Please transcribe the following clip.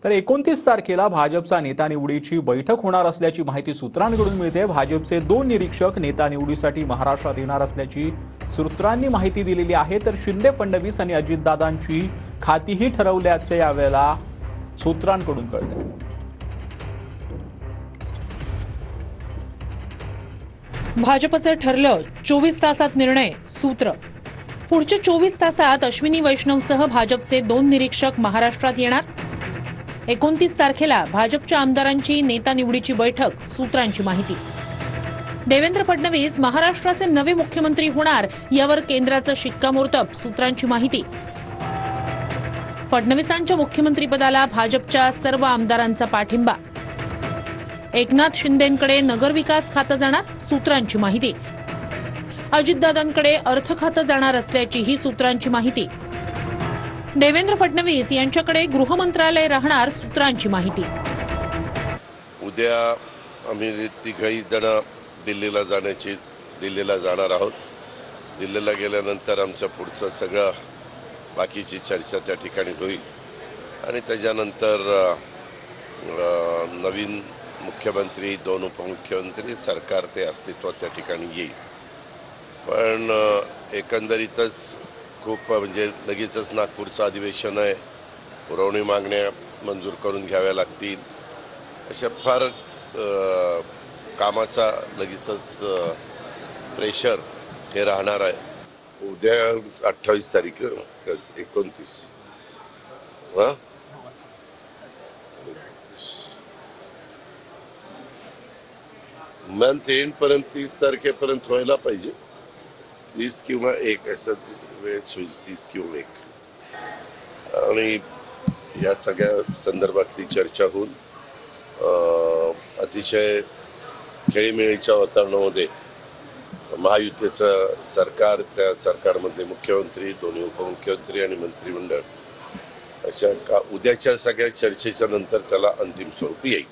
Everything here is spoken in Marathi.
तर 29 तारखेला भाजपचा नेता निवडीची बैठक होणार असल्याची माहिती सूत्रांकडून मिळते। भाजपचे 2 निरीक्षक नेता निवडीसाठी महाराष्ट्रात येणार असल्याची सूत्रांनी माहिती दिलेली आहे। तर शिंदे, फडणवीस आणि अजितदादांची खातीही ठरवल्याचे यावेळेला सूत्रांकडून कळते। भाजपचं ठरलं 24 तासात निर्णय, सूत्र पुढच्या 24 तासात अश्विनी वैष्णवसह भाजपचे 2 निरीक्षक महाराष्ट्रात येणार। 29 तारखेला भाजपच्या आमदारांची नेता निवडीची बैठक, सूत्रांची माहिती। देवेंद्र फडणवीस महाराष्ट्राचे नवे मुख्यमंत्री होणार यावर केंद्राचं शिक्कामोर्तब, सूत्रांची माहिती। फडणवीसांच्या मुख्यमंत्रीपदाला भाजपच्या सर्व आमदारांचा पाठिंबा। एकनाथ शिंदेंकडे नगरविकास खातं जाणार, सूत्रांची माहिती। अजितदादांकडे अर्थ खातं जाणार असल्याचीही सूत्रांची माहिती। देवेंद्र फडणवीस यांच्याकडे गृह मंत्रालय राहणार, सूत्रांची माहिती। उद्या आम्ही तिघही जण दिल्लीला जाणार आहोत। दिल्लीला गेल्यानंतर आमच्या पुढचं सगळं बाकीची चर्चा त्या ठिकाणी होईल आणि त्याच्यानंतर नवीन मुख्यमंत्री, 2 उपमुख्यमंत्री, सरकार ते अस्तित्वात त्या ठिकाणी येईल। पण एकंदरीतच खूप म्हणजे लगेचच नागपूरचं अधिवेशन आहे, पुरवणी मागण्या मंजूर करून घ्याव्या लागतील, अशा फार कामाचा लगेचच प्रेशर हे राहणार आहे। उद्या 28 तारीख 29 मंथ एंड पर्यंत 30 तारखेपर्यंत व्हायला पाहिजे। 30 किंवा 1 असं वेळ होईल, 30 किंवा 1 आणि या सगळ्या संदर्भातली चर्चा होऊन अतिशय खेळीमेळीच्या वातावरणामध्ये महायुतीचं सरकार, त्या सरकारमधले मुख्यमंत्री, 2 उपमुख्यमंत्री आणि मंत्रिमंडळ अशा उद्याच्या सगळ्या चर्चेच्या नंतर त्याला अंतिम स्वरूप येईल।